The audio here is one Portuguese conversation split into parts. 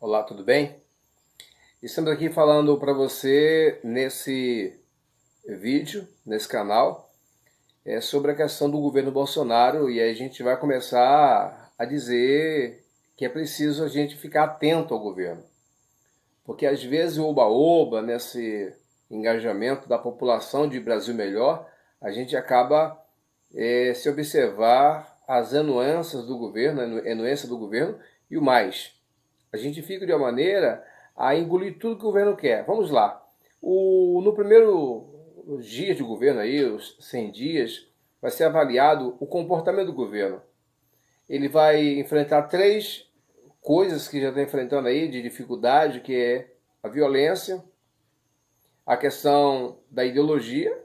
Olá, tudo bem? Estamos aqui falando para você nesse vídeo, nesse canal, sobre a questão do governo Bolsonaro, e aí a gente vai começar a dizer que é preciso a gente ficar atento ao governo, porque às vezes o oba-oba, nesse engajamento da população de Brasil Melhor, a gente acaba se observar as anuências do governo, a anuência do governo e o mais. A gente fica de uma maneira a engolir tudo que o governo quer. Vamos lá. No primeiro dia de governo aí, os 100 dias, vai ser avaliado o comportamento do governo. Ele vai enfrentar três coisas que já está enfrentando aí de dificuldade, que é a violência, a questão da ideologia,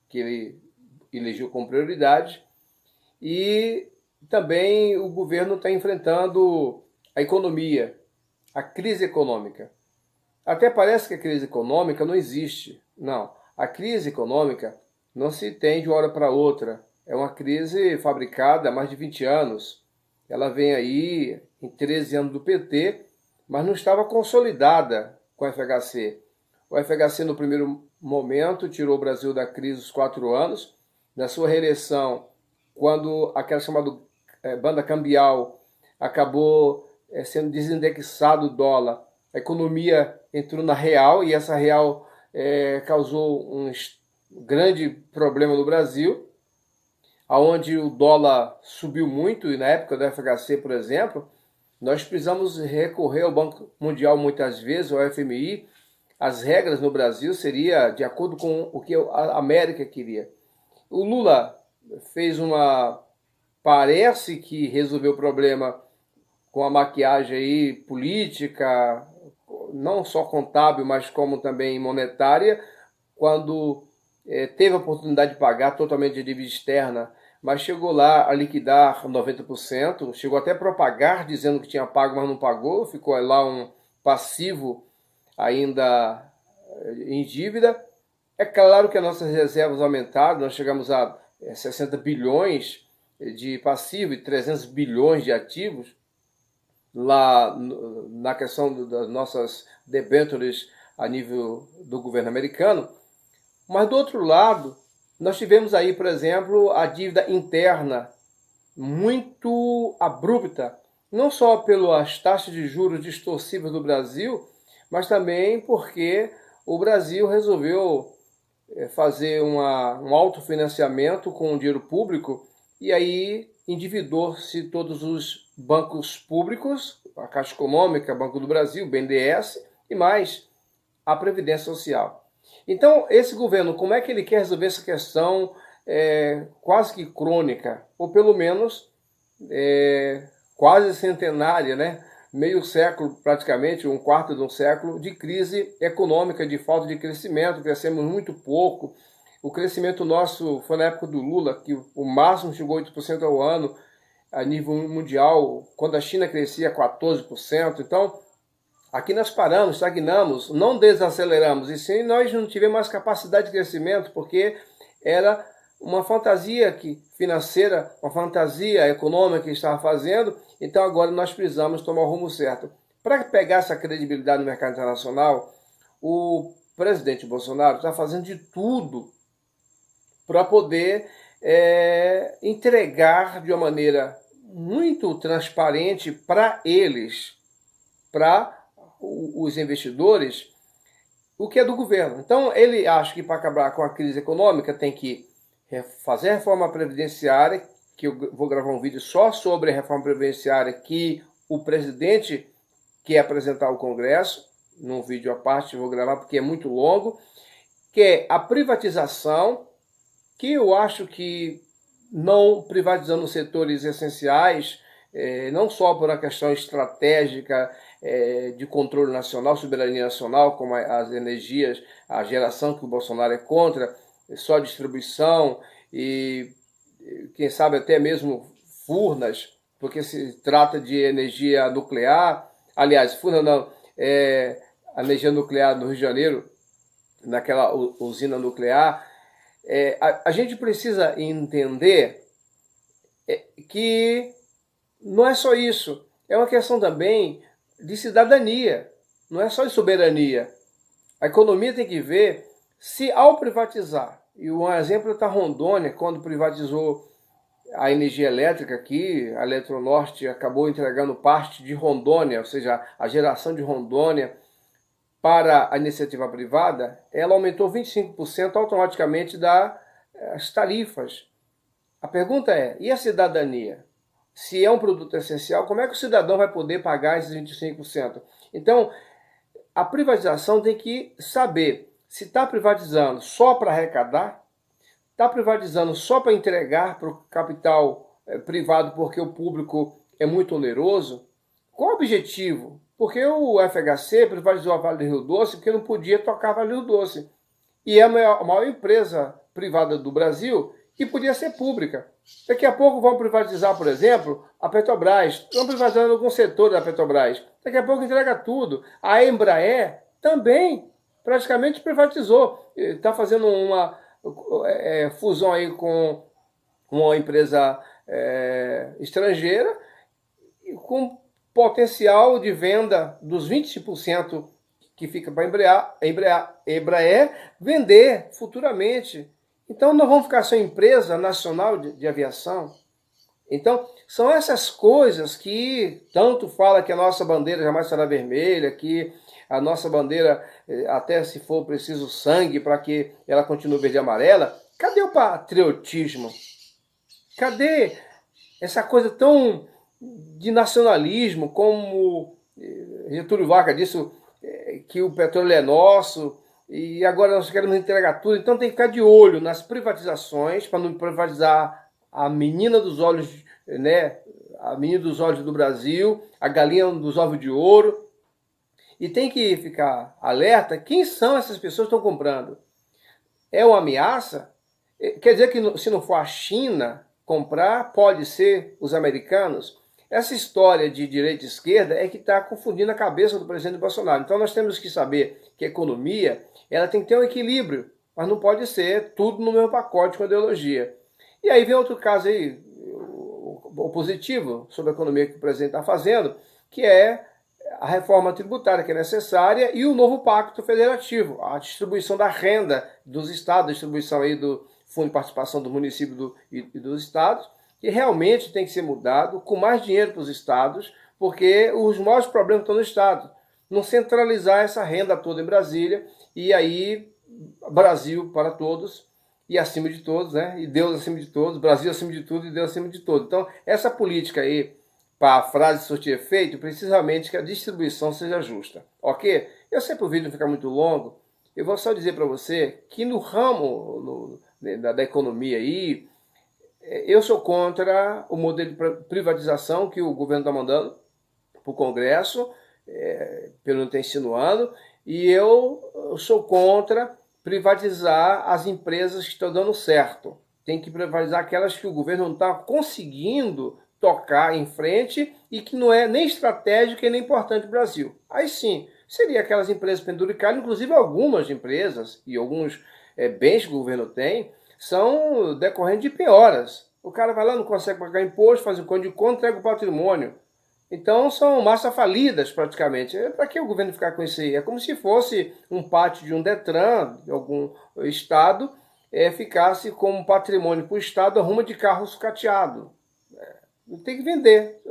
que ele elegeu como prioridade, e também o governo está enfrentando a economia, a crise econômica. Até parece que a crise econômica não existe. Não. A crise econômica não se tem de uma hora para outra. É uma crise fabricada há mais de 20 anos. Ela vem aí em 13 anos do PT, mas não estava consolidada com o FHC. O FHC, no primeiro momento, tirou o Brasil da crise dos 4 anos. Na sua reeleição, quando aquela chamada banda cambial acabou sendo desindexado o dólar, a economia entrou na real e essa real causou um grande problema no Brasil, onde o dólar subiu muito, e na época do FHC, por exemplo, nós precisamos recorrer ao Banco Mundial muitas vezes, ao FMI. As regras no Brasil seria de acordo com o que a América queria. O Lula fez parece que resolveu o problema com a maquiagem aí política, não só contábil, mas como também monetária, quando teve a oportunidade de pagar totalmente a dívida externa, mas chegou lá a liquidar 90%, chegou até a propagar dizendo que tinha pago, mas não pagou, ficou lá um passivo ainda em dívida. É claro que as nossas reservas aumentaram, nós chegamos a 60 bilhões de passivo e 300 bilhões de ativos, lá na questão das nossas debêntures a nível do governo americano. Mas do outro lado, nós tivemos aí, por exemplo, a dívida interna muito abrupta, não só pelas taxas de juros distorcivas do Brasil, mas também porque o Brasil resolveu fazer um autofinanciamento com o dinheiro público e aí endividou-se todos os bancos públicos, a Caixa Econômica, Banco do Brasil, BNDES e mais a Previdência Social. Então, esse governo, como é que ele quer resolver essa questão quase que crônica, ou pelo menos quase centenária, né? Meio século, praticamente, um quarto de um século, de crise econômica, de falta de crescimento, crescemos muito pouco. O crescimento nosso foi na época do Lula, que o máximo chegou a 8% ao ano, a nível mundial, quando a China crescia 14%. Então, aqui nós paramos, estagnamos, não desaceleramos, e sim nós não tivemos mais capacidade de crescimento, porque era uma fantasia financeira, uma fantasia econômica que estava fazendo. Então agora nós precisamos tomar o rumo certo. Para pegar essa credibilidade no mercado internacional, o presidente Bolsonaro está fazendo de tudo para poder entregar de uma maneira muito transparente para eles, para os investidores, o que é do governo. Então ele acha que para acabar com a crise econômica tem que fazer a reforma previdenciária, que eu vou gravar um vídeo só sobre a reforma previdenciária que o presidente quer apresentar ao Congresso, num vídeo à parte eu vou gravar porque é muito longo, que é a privatização, que eu acho que não privatizando setores essenciais, não só por uma questão estratégica de controle nacional, soberania nacional, como as energias, a geração que o Bolsonaro é contra, só distribuição e quem sabe até mesmo Furnas, porque se trata de energia nuclear. Aliás, Furnas não, a energia nuclear no Rio de Janeiro, naquela usina nuclear. A gente precisa entender que não é só isso, é uma questão também de cidadania, não é só de soberania. A economia tem que ver se ao privatizar, e um exemplo está Rondônia, quando privatizou a energia elétrica aqui, a Eletronorte acabou entregando parte de Rondônia, ou seja, a geração de Rondônia para a iniciativa privada, ela aumentou 25% automaticamente das tarifas. A pergunta é, e a cidadania? Se é um produto essencial, como é que o cidadão vai poder pagar esses 25%? Então, a privatização tem que saber se está privatizando só para arrecadar, está privatizando só para entregar para o capital privado porque o público é muito oneroso. Qual o objetivo? Porque o FHC privatizou a Vale do Rio Doce porque não podia tocar a Vale do Rio Doce. E é a maior empresa privada do Brasil que podia ser pública. Daqui a pouco vão privatizar, por exemplo, a Petrobras. Estão privatizando algum setor da Petrobras. Daqui a pouco entrega tudo. A Embraer também praticamente privatizou. Está fazendo uma fusão aí com uma empresa estrangeira com potencial de venda dos 20% que fica para a Embraer vender futuramente. Então, nós vamos ficar sem empresa nacional de aviação. Então, são essas coisas que tanto fala que a nossa bandeira jamais será vermelha, que a nossa bandeira, até se for preciso sangue para que ela continue verde e amarela. Cadê o patriotismo? Cadê essa coisa tão de nacionalismo, como Getúlio Vargas disse que o petróleo é nosso, e agora nós queremos entregar tudo. Então tem que ficar de olho nas privatizações, para não privatizar a menina dos olhos, né? A menina dos olhos do Brasil, a galinha dos ovos de ouro. E tem que ficar alerta quem são essas pessoas que estão comprando. É uma ameaça? Quer dizer que se não for a China comprar, pode ser os americanos? Essa história de direita e esquerda é que está confundindo a cabeça do presidente Bolsonaro. Então nós temos que saber que a economia ela tem que ter um equilíbrio, mas não pode ser tudo no mesmo pacote com a ideologia. E aí vem outro caso aí, o positivo sobre a economia que o presidente está fazendo, que é a reforma tributária que é necessária e o novo pacto federativo, a distribuição da renda dos estados, a distribuição aí do Fundo de Participação do município e dos estados, que realmente tem que ser mudado, com mais dinheiro para os estados, porque os maiores problemas estão no estado. Não centralizar essa renda toda em Brasília, e aí Brasil para todos, e acima de todos, né? E Deus acima de todos, Brasil acima de tudo e Deus acima de todos. Então, essa política aí, para a frase surtir efeito, precisamente que a distribuição seja justa, ok? Eu sei que o vídeo não fica muito longo, eu vou só dizer para você que no ramo da economia aí, eu sou contra o modelo de privatização que o governo está mandando para o Congresso, pelo que está insinuando, e eu sou contra privatizar as empresas que estão dando certo. Tem que privatizar aquelas que o governo não está conseguindo tocar em frente e que não é nem estratégica e nem importante para o Brasil. Aí sim, seria aquelas empresas penduricalhas, inclusive algumas empresas e alguns bens que o governo tem, são decorrentes de penhoras. O cara vai lá, não consegue pagar imposto, faz um conto de conta, entrega o patrimônio. Então são massas falidas praticamente. Para que o governo ficar com isso aí? É como se fosse um pátio de um Detran, de algum estado, ficasse como patrimônio para o estado, arruma de carro sucateado. Tem que vender,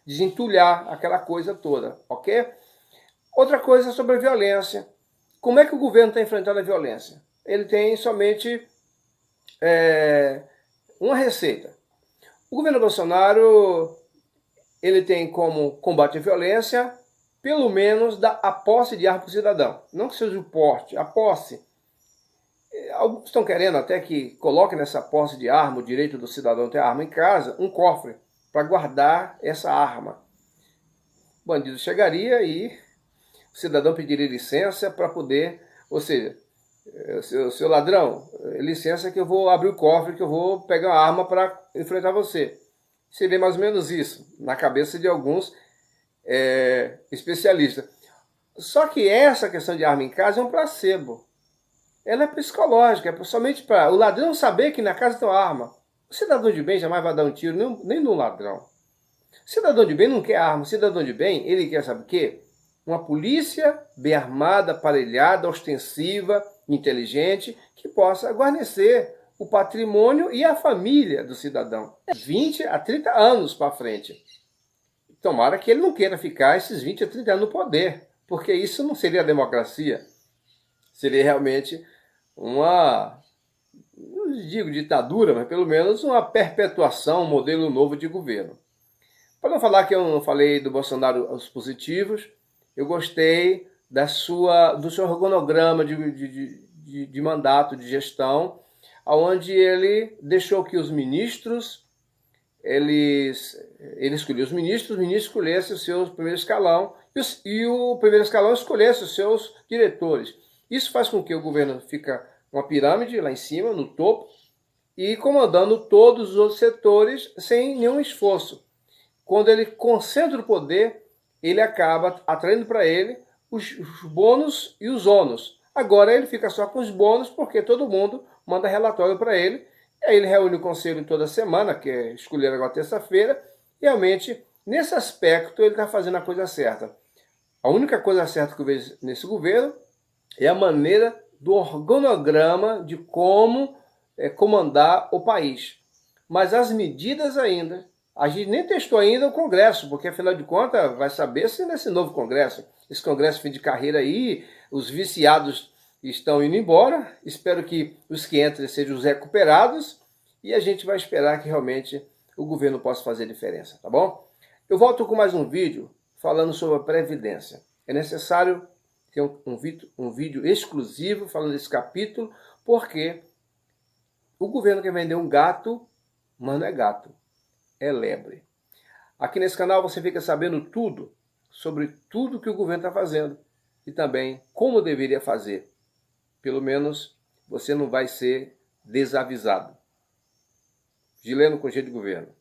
desentulhar aquela coisa toda, ok? Outra coisa sobre a violência. Como é que o governo está enfrentando a violência? Ele tem somente uma receita. O governo Bolsonaro ele tem como combate à violência, pelo menos, a posse de arma para o cidadão. Não que seja o porte, a posse. Alguns estão querendo até que coloque nessa posse de arma, o direito do cidadão ter arma em casa, um cofre para guardar essa arma. O bandido chegaria e o cidadão pediria licença para poder, ou seja, seu ladrão, licença que eu vou abrir o cofre, que eu vou pegar uma arma para enfrentar você. Seria mais ou menos isso, na cabeça de alguns especialistas. Só que essa questão de arma em casa é um placebo. Ela é psicológica, é somente para o ladrão saber que na casa tem uma arma. O cidadão de bem jamais vai dar um tiro, nem no ladrão. Cidadão de bem não quer arma. Cidadão de bem, ele quer, sabe o quê? Uma polícia bem armada, aparelhada, ostensiva, inteligente, que possa guarnecer o patrimônio e a família do cidadão. 20 a 30 anos para frente. Tomara que ele não queira ficar esses 20 a 30 anos no poder, porque isso não seria democracia. Seria realmente uma, não digo ditadura, mas pelo menos uma perpetuação, um modelo novo de governo. Para não falar que eu não falei do Bolsonaro os positivos, eu gostei do seu organograma de mandato, de gestão, onde ele deixou que os ministros, ele escolhia os ministros escolhesse o seu primeiro escalão e o primeiro escalão escolhesse os seus diretores. Isso faz com que o governo fica uma pirâmide lá em cima, no topo, e comandando todos os outros setores sem nenhum esforço. Quando ele concentra o poder, ele acaba atraindo para ele os bônus e os ônus. Agora ele fica só com os bônus porque todo mundo manda relatório para ele. E aí ele reúne o conselho toda semana, que é escolher agora terça-feira. Realmente, nesse aspecto, ele está fazendo a coisa certa. A única coisa certa que eu vejo nesse governo é a maneira do organograma de como comandar o país. Mas as medidas ainda, a gente nem testou ainda o Congresso, porque afinal de contas vai saber se nesse novo Congresso, esse Congresso fim de carreira aí, os viciados estão indo embora, espero que os que entrem sejam os recuperados e a gente vai esperar que realmente o governo possa fazer diferença, tá bom? Eu volto com mais um vídeo falando sobre a Previdência. É necessário ter um vídeo exclusivo falando desse capítulo, porque o governo quer vender um gato, mas não é gato, é lebre. Aqui nesse canal você fica sabendo tudo, sobre tudo que o governo está fazendo e também como deveria fazer. Pelo menos você não vai ser desavisado. Gileno com G de Governo.